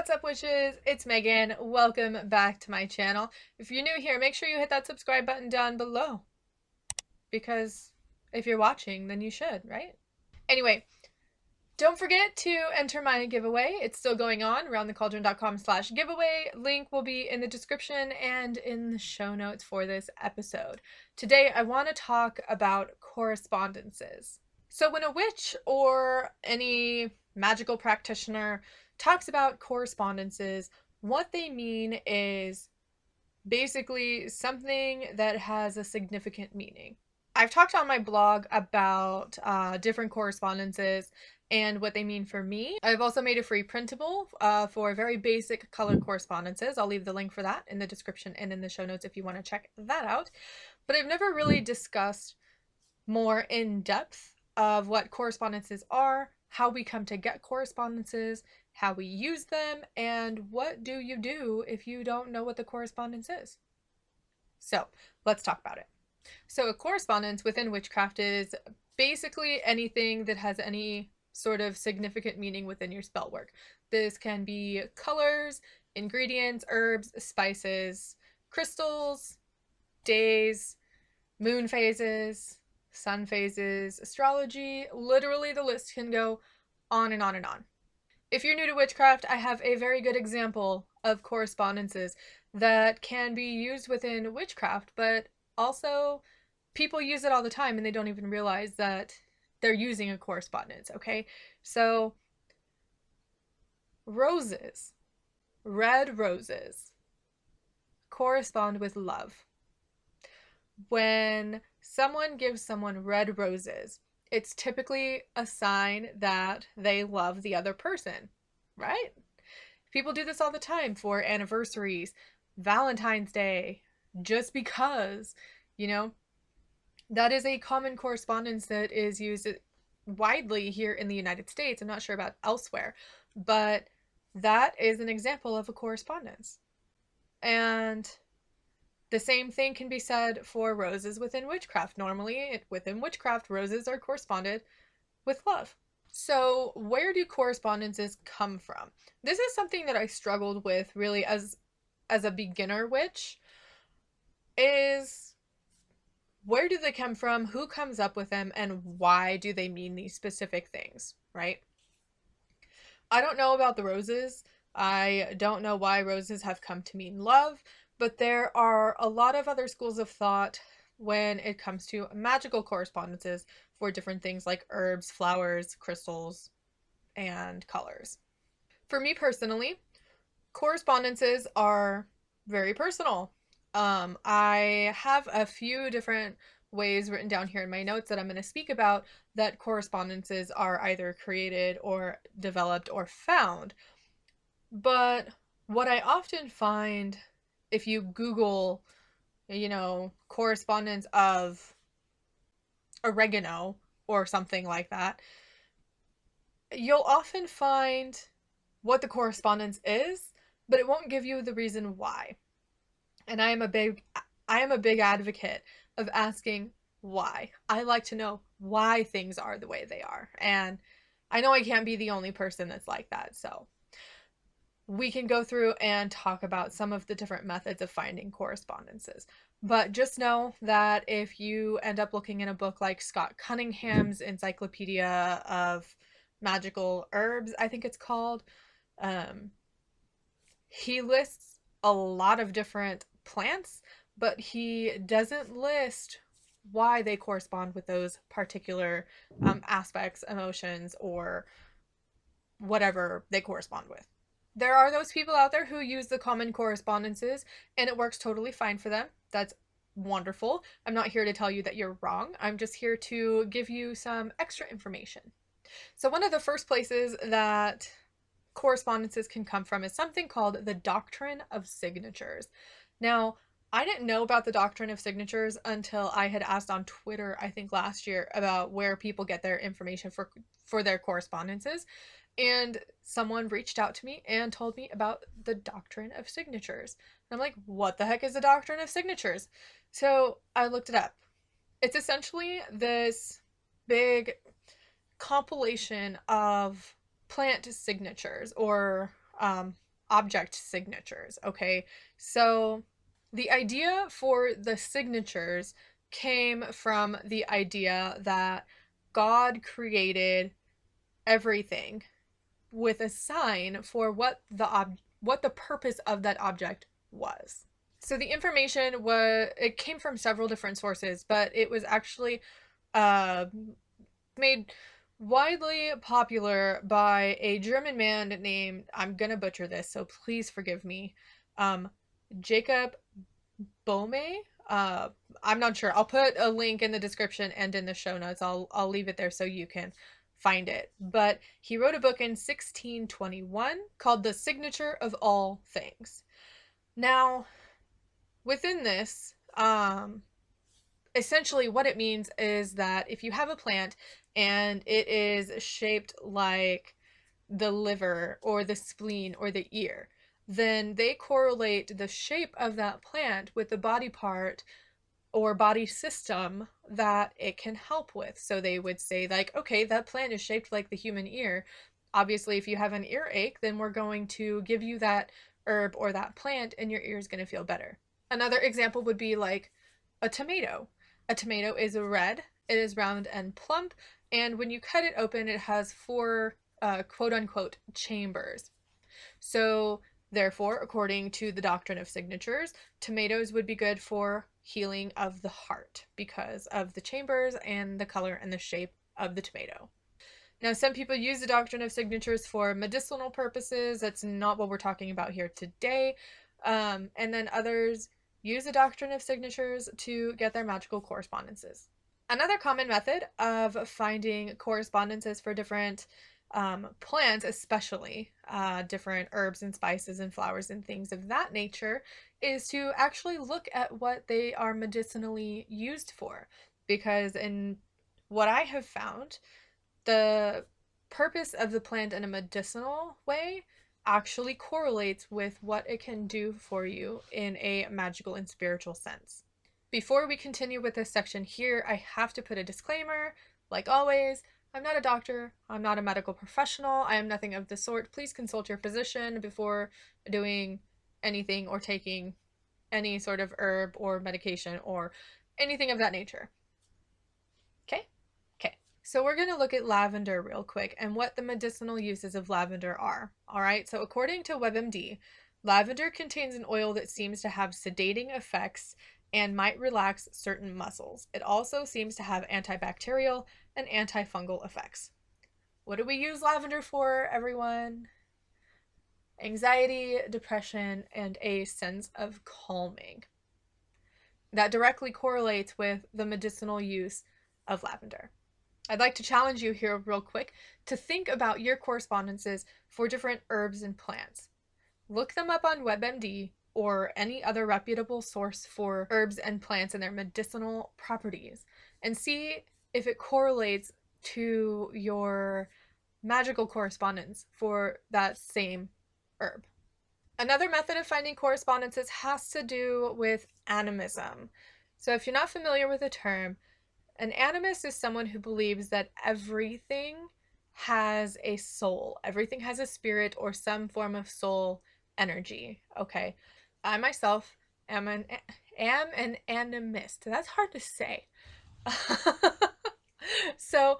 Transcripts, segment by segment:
What's up, witches? It's Megan. Welcome back to my channel. If you're new here, make sure you hit that subscribe button down below. Because if you're watching, then you should, right? Anyway, don't forget to enter my giveaway. It's still going on, aroundthecauldron.com/giveaway. Link will be in the description and in the show notes for this episode. Today, I want to talk about correspondences. So when a witch or any magical practitioner talks about correspondences, what they mean is basically something that has a significant meaning. I've talked on my blog about different correspondences and what they mean for me. I've also made a free printable for very basic colored correspondences. I'll leave the link for that in the description and in the show notes if you want to check that out. But I've never really discussed more in depth of what correspondences are, how we come to get correspondences, how we use them, and what do you do if you don't know what the correspondence is. So let's talk about it. So a correspondence within witchcraft is basically anything that has any sort of significant meaning within your spell work. This can be colors, ingredients, herbs, spices, crystals, days, moon phases, sun phases, astrology. Literally the list can go on and on and on. If you're new to witchcraft, I have a very good example of correspondences that can be used within witchcraft, but also people use it all the time and they don't even realize that they're using a correspondence, okay? So roses, red roses, correspond with love. When someone gives someone red roses, it's typically a sign that they love the other person, right? People do this all the time for anniversaries, Valentine's Day, just because, you know, that is a common correspondence that is used widely here in the United States. I'm not sure about elsewhere, but that is an example of a correspondence. And the same thing can be said for roses within witchcraft. Normally, within witchcraft, roses are corresponded with love. So where do correspondences come from? This is something that I struggled with really as a beginner witch, is where do they come from, who comes up with them, and why do they mean these specific things, right? I don't know about the roses. I don't know why roses have come to mean love, but there are a lot of other schools of thought when it comes to magical correspondences for different things like herbs, flowers, crystals, and colors. For me personally, correspondences are very personal. I have a few different ways written down here in my notes that I'm going to speak about that correspondences are either created or developed or found. But what I often find if you Google, correspondence of oregano or something like that, you'll often find what the correspondence is, but it won't give you the reason why. And I am a big advocate of asking why. I like to know why things are the way they are. And I know I can't be the only person that's like that. So we can go through and talk about some of the different methods of finding correspondences. But just know that if you end up looking in a book like Scott Cunningham's Encyclopedia of Magical Herbs, I think it's called, he lists a lot of different plants, but he doesn't list why they correspond with those particular aspects, emotions, or whatever they correspond with. There are those people out there who use the common correspondences and it works totally fine for them. That's wonderful. I'm not here to tell you that you're wrong. I'm just here to give you some extra information. So one of the first places that correspondences can come from is something called the Doctrine of Signatures. Now, I didn't know about the Doctrine of Signatures until I had asked on Twitter, I think last year, about where people get their information for their correspondences. And someone reached out to me and told me about the Doctrine of Signatures. And I'm like, what the heck is the Doctrine of Signatures? So I looked it up. It's essentially this big compilation of plant signatures or object signatures, okay? So the idea for the signatures came from the idea that God created everything with a sign for what the purpose of that object was. So the information it came from several different sources, but it was actually uh, made widely popular by a German man named, I'm gonna butcher this, so please forgive me, um, Jacob Boehme. Uh, I'm not sure. I'll put a link in the description and in the show notes. I'll leave it there so you can find it. But he wrote a book in 1621 called The Signature of All Things. Now, within this, essentially what it means is that if you have a plant and it is shaped like the liver or the spleen or the ear, then they correlate the shape of that plant with the body part or body system that it can help with. So they would say, like, okay, that plant is shaped like the human ear. Obviously, if you have an earache, then we're going to give you that herb or that plant and your ear is going to feel better. Another example would be like a tomato. A tomato is red, it is round and plump, and when you cut it open, it has four quote unquote chambers. So, therefore, according to the Doctrine of Signatures, tomatoes would be good for healing of the heart because of the chambers and the color and the shape of the tomato. Now, some people use the Doctrine of Signatures for medicinal purposes. That's not what we're talking about here today. And then others use the Doctrine of Signatures to get their magical correspondences. Another common method of finding correspondences for different plants, especially different herbs and spices and flowers and things of that nature, is to actually look at what they are medicinally used for. Because in what I have found, the purpose of the plant in a medicinal way actually correlates with what it can do for you in a magical and spiritual sense. Before we continue with this section here, I have to put a disclaimer. Like always, I'm not a doctor, I'm not a medical professional, I am nothing of the sort. Please consult your physician before doing anything or taking any sort of herb or medication or anything of that nature. Okay? Okay. So we're going to look at lavender real quick and what the medicinal uses of lavender are. All right. So according to WebMD, lavender contains an oil that seems to have sedating effects and might relax certain muscles. It also seems to have antibacterial and antifungal effects. What do we use lavender for, everyone? Anxiety, depression, and a sense of calming. That directly correlates with the medicinal use of lavender. I'd like to challenge you here real quick to think about your correspondences for different herbs and plants. Look them up on WebMD or any other reputable source for herbs and plants and their medicinal properties and see if it correlates to your magical correspondence for that same herb. Another method of finding correspondences has to do with animism. So if you're not familiar with the term, an animist is someone who believes that everything has a soul. Everything has a spirit or some form of soul energy. Okay. I myself am an animist. That's hard to say. So,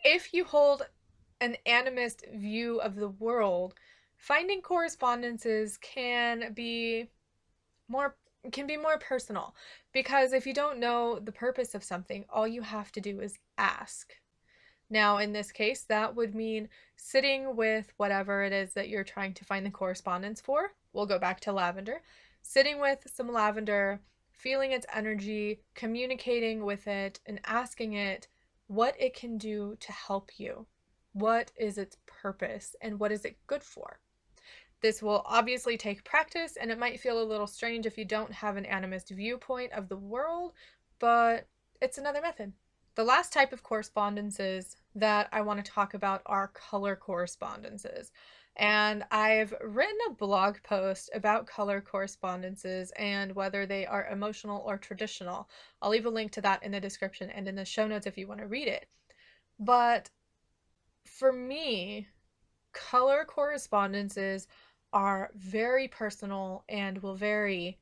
if you hold an animist view of the world, finding correspondences can be more personal, because if you don't know the purpose of something, all you have to do is ask. Now, in this case, that would mean sitting with whatever it is that you're trying to find the correspondence for. We'll go back to lavender. Sitting with some lavender, feeling its energy, communicating with it, and asking it what it can do to help you. What is its purpose and what is it good for? This will obviously take practice, and it might feel a little strange if you don't have an animist viewpoint of the world, but it's another method. The last type of correspondences that I want to talk about are color correspondences. And I've written a blog post about color correspondences and whether they are emotional or traditional. I'll leave a link to that in the description and in the show notes if you want to read it. But for me, color correspondences are very personal and will vary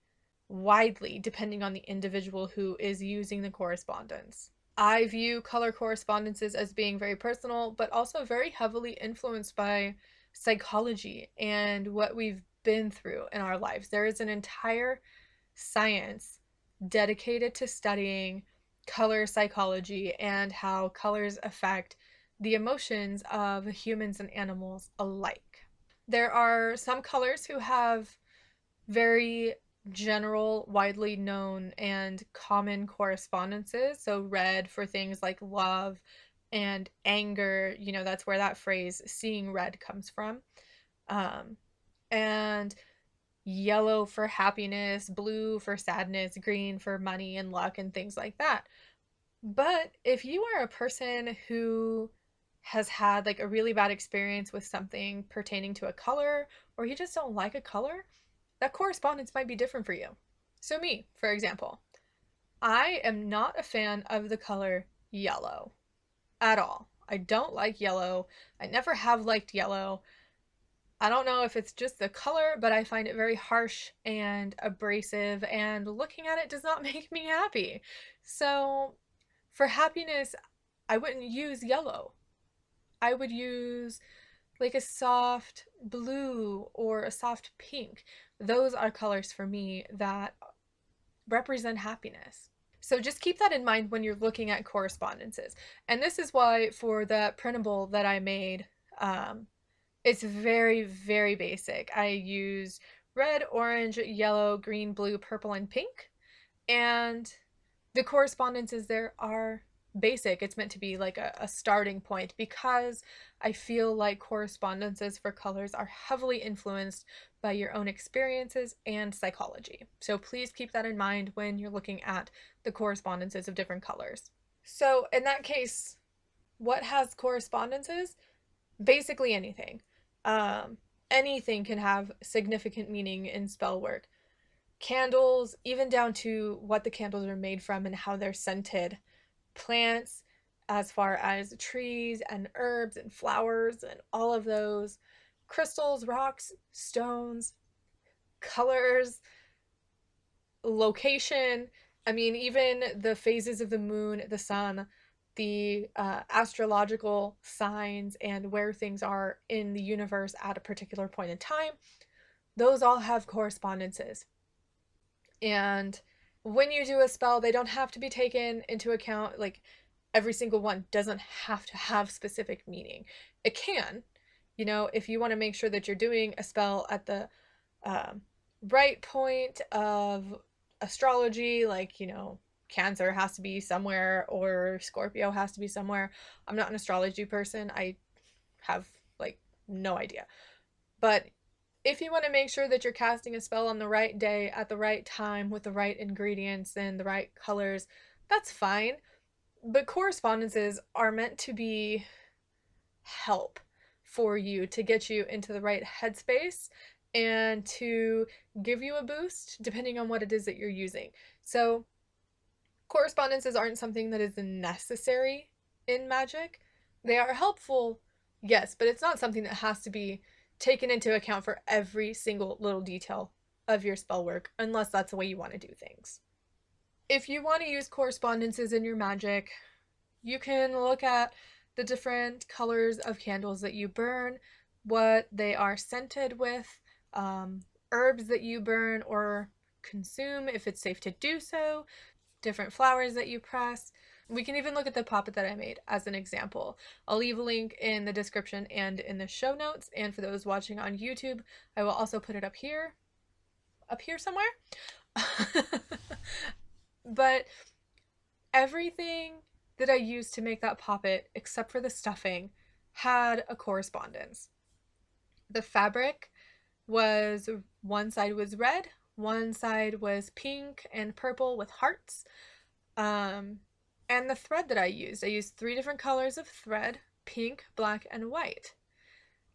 widely depending on the individual who is using the correspondence. I view color correspondences as being very personal, but also very heavily influenced by psychology and what we've been through in our lives. There is an entire science dedicated to studying color psychology and how colors affect the emotions of humans and animals alike. There are some colors who have very general, widely known, and common correspondences. So, red for things like love and anger, that's where that phrase seeing red comes from. Um, and yellow for happiness, blue for sadness, green for money and luck, and things like that. But if you are a person who has had like a really bad experience with something pertaining to a color, or you just don't like a color, that correspondence might be different for you. So, me, for example, I am not a fan of the color yellow at all. I don't like yellow. I never have liked yellow. I don't know if it's just the color, but I find it very harsh and abrasive, and looking at it does not make me happy. So, for happiness, I wouldn't use yellow. I would use like a soft blue or a soft pink. Those are colors for me that represent happiness. So just keep that in mind when you're looking at correspondences. And this is why for the printable that I made, it's very, very basic. I use red, orange, yellow, green, blue, purple, and pink. And the correspondences there are basic. It's meant to be like a starting point because I feel like correspondences for colors are heavily influenced by your own experiences and psychology. So please keep that in mind when you're looking at the correspondences of different colors. So in that case, what has correspondences? Basically anything. Um, Anything can have significant meaning in spell work. Candles, even down to what the candles are made from and how they're scented. Plants, as far as trees and herbs and flowers and all of those. Crystals, rocks, stones, colors, location. I mean, even the phases of the moon, the sun, the astrological signs, and where things are in the universe at a particular point in time, those all have correspondences. And when you do a spell, they don't have to be taken into account. Like every single one doesn't have to have specific meaning. It can, if you want to make sure that you're doing a spell at the um, right point of astrology, like, Cancer has to be somewhere or Scorpio has to be somewhere. I'm not an astrology person. I have like no idea. But if you want to make sure that you're casting a spell on the right day at the right time with the right ingredients and the right colors, that's fine. But correspondences are meant to be help for you to get you into the right headspace and to give you a boost depending on what it is that you're using. So, correspondences aren't something that is necessary in magic. They are helpful, yes, but it's not something that has to be taken into account for every single little detail of your spell work, unless that's the way you want to do things. If you want to use correspondences in your magic, you can look at the different colors of candles that you burn, what they are scented with, herbs that you burn or consume if it's safe to do so, different flowers that you press. We can even look at the poppet that I made as an example. I'll leave a link in the description and in the show notes. And for those watching on YouTube, I will also put it up here somewhere. But everything that I used to make that poppet, except for the stuffing, had a correspondence. The fabric was, one side was red, one side was pink and purple with hearts. And the thread that I used 3 different colors of thread: pink, black, and white.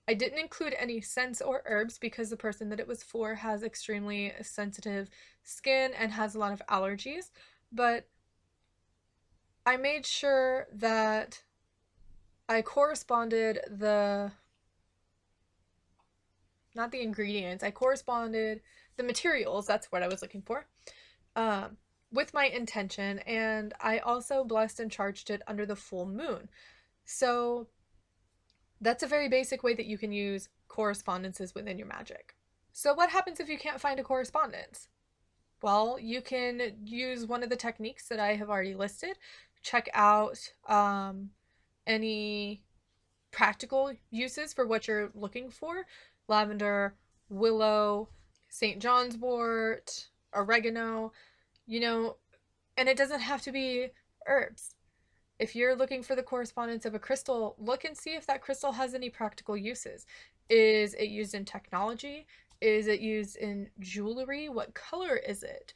I didn't include any scents or herbs because the person that it was for has extremely sensitive skin and has a lot of allergies, but I made sure that I corresponded the not the ingredients. I corresponded the materials, that's what I was looking for, um, with my intention, and I also blessed and charged it under the full moon. So that's a very basic way that you can use correspondences within your magic. So what happens if you can't find a correspondence? Well, you can use one of the techniques that I have already listed. Check out any practical uses for what you're looking for: lavender, willow, St. John's wort, oregano, you know, and it doesn't have to be herbs. If you're looking for the correspondence of a crystal, look and see if that crystal has any practical uses. Is it used in technology? Is it used in jewelry? What color is it?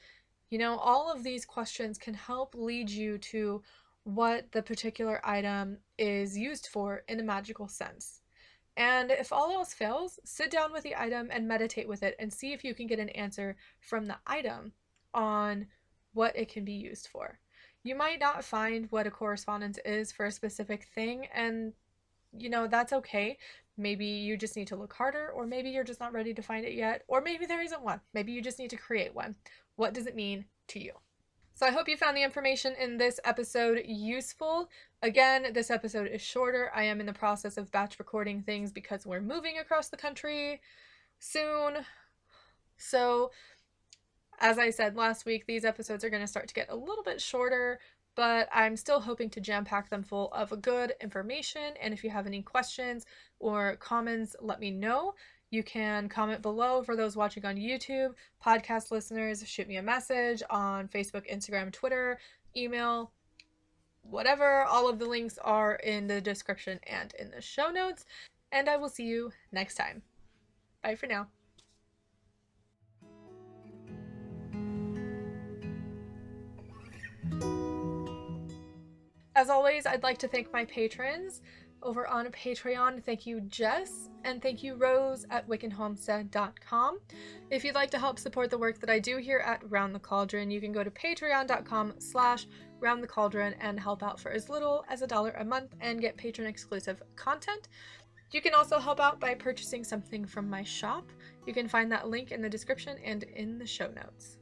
All of these questions can help lead you to what the particular item is used for in a magical sense. And if all else fails, sit down with the item and meditate with it and see if you can get an answer from the item on what it can be used for. You might not find what a correspondence is for a specific thing, and that's okay. Maybe you just need to look harder, or maybe you're just not ready to find it yet, or maybe there isn't one. Maybe you just need to create one. What does it mean to you? So I hope you found the information in this episode useful. Again, this episode is shorter. I am in the process of batch recording things because we're moving across the country soon. So, as I said last week, these episodes are going to start to get a little bit shorter, but I'm still hoping to jam pack them full of good information. And if you have any questions or comments, let me know. You can comment below for those watching on YouTube. Podcast listeners, shoot me a message on Facebook, Instagram, Twitter, email, whatever. All of the links are in the description and in the show notes. And I will see you next time. Bye for now. As always, I'd like to thank my patrons over on Patreon. Thank you, Jess, and thank you, Rose at wiccanhomestead.com. If you'd like to help support the work that I do here at Round the Cauldron, you can go to patreon.com/roundthecauldron and help out for as little as $1 a month and get patron exclusive content. You can also help out by purchasing something from my shop. You can find that link in the description and in the show notes.